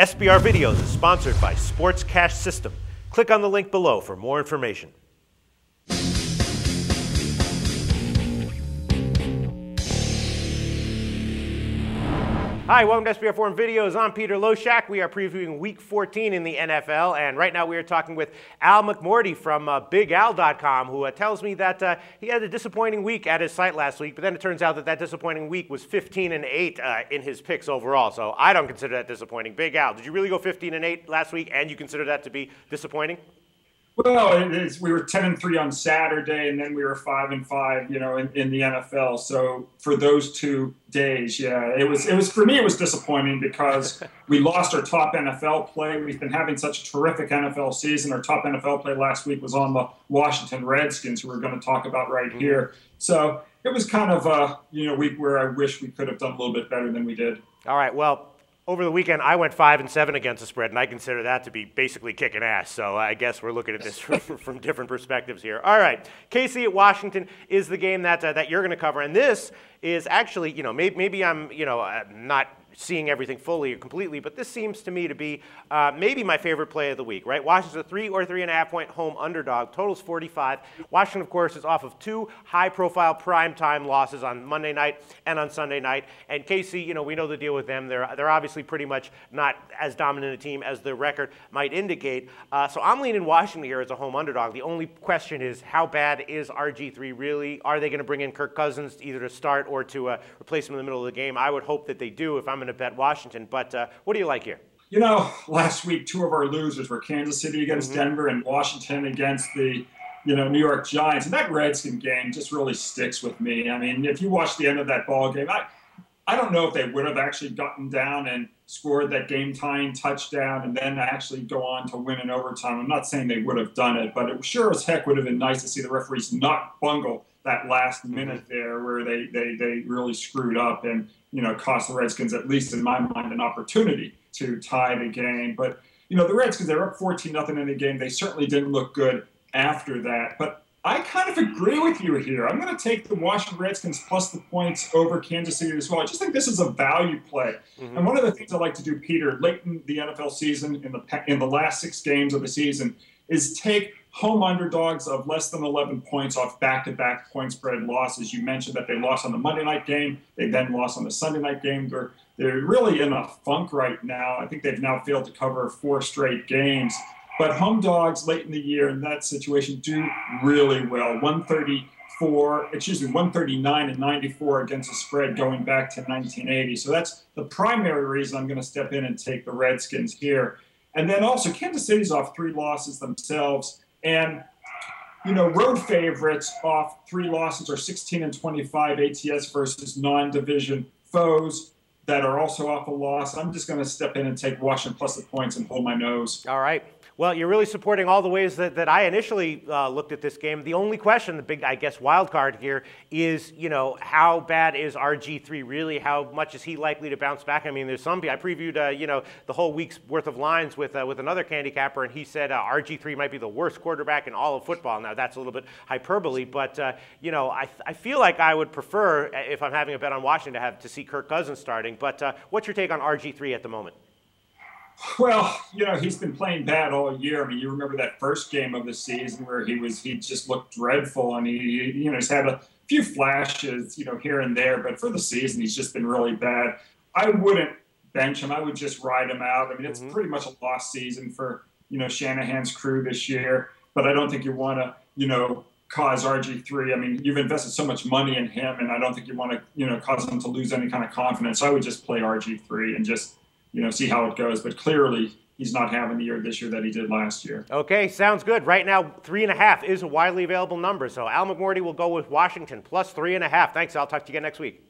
SBR Videos is sponsored by Sports Cash System. Click on the link below for more information. Hi, welcome to SBR Forum Videos. I'm Peter Loshak. We are previewing Week 14 in the NFL, and right now we are talking with Al McMordie from BigAl.com, who tells me that he had a disappointing week at his site last week, but then it turns out that that disappointing week was 15-8 in his picks overall, so I don't consider that disappointing. Big Al, did you really go 15-8 last week, and you consider that to be disappointing? Well, we were 10-3 on Saturday, and then we were 5-5, in the NFL. So for those 2 days, yeah, it was for me. It was disappointing because we lost our top NFL play. We've been having such a terrific NFL season. Our top NFL play last week was on the Washington Redskins, who we're going to talk about right here. So it was kind of a week where I wish we could have done a little bit better than we did. All right, well, over the weekend, I went 5-7 against the spread, and I consider that to be basically kicking ass. So I guess we're looking at this from different perspectives here. All right, KC at Washington is the game that you're going to cover, and this is actually, maybe I'm, not seeing everything fully or completely, but this seems to me to be maybe my favorite play of the week, right? Washington's a 3 or 3.5 point home underdog. Total's 45. Washington, of course, is off of 2 high-profile primetime losses on Monday night and on Sunday night. And KC, we know the deal with them. They're obviously pretty much not as dominant a team as the record might indicate. So I'm leaning Washington here as a home underdog. The only question is, how bad is RG3 really? Are they going to bring in Kirk Cousins either to start or to replace him in the middle of the game? I would hope that they do if I'm going to bet Washington, but what do you like here? Last week, 2 of our losers were Kansas City against Denver and Washington against the, New York Giants. And that Redskin game just really sticks with me. I mean, if you watch the end of that ball game, I don't know if they would have actually gotten down and scored that game-tying touchdown and then actually go on to win in overtime. I'm not saying they would have done it, but it sure as heck would have been nice to see the referees not bungle that last minute there where they really screwed up and, cost the Redskins, at least in my mind, an opportunity to tie the game. But, the Redskins, they were up 14-0 in the game. They certainly didn't look good after that. But I kind of agree with you here. I'm going to take the Washington Redskins plus the points over Kansas City as well. I just think this is a value play. And one of the things I like to do, Peter, late in the NFL season, in the last 6 games of the season, is take home underdogs of less than 11 points off back-to-back point spread losses. You mentioned that they lost on the Monday night game. They then lost on the Sunday night game. They're really in a funk right now. I think they've now failed to cover 4 straight games. But home dogs late in the year in that situation do really well. 139 and 94 against the spread going back to 1980. So that's the primary reason I'm going to step in and take the Redskins here. And then also Kansas City's off 3 losses themselves. And, road favorites off 3 losses are 16-25 ATS versus non-division foes that are also off a loss. I'm just going to step in and take Washington plus the points and hold my nose. All right. Well, you're really supporting all the ways that I initially looked at this game. The only question, the big, wild card here is, how bad is RG3 really? How much is he likely to bounce back? I mean, there's some. I previewed, the whole week's worth of lines with another handicapper, and he said RG3 might be the worst quarterback in all of football. Now, that's a little bit hyperbole, but I feel like I would prefer, if I'm having a bet on Washington, to see Kirk Cousins starting. But what's your take on RG3 at the moment? Well, he's been playing bad all year. I mean, you remember that first game of the season where he just looked dreadful, and he's had a few flashes, here and there, but for the season, he's just been really bad. I wouldn't bench him. I would just ride him out. I mean, it's pretty much a lost season for, Shanahan's crew this year, but I don't think you want to, cause RG3. I mean, you've invested so much money in him, and I don't think you want to, cause him to lose any kind of confidence. So I would just play RG3 and just see how it goes. But clearly, he's not having the year this year that he did last year. Okay, sounds good. Right now, 3.5 is a widely available number. So Al McMordie will go with Washington plus 3.5. Thanks, I'll talk to you again next week.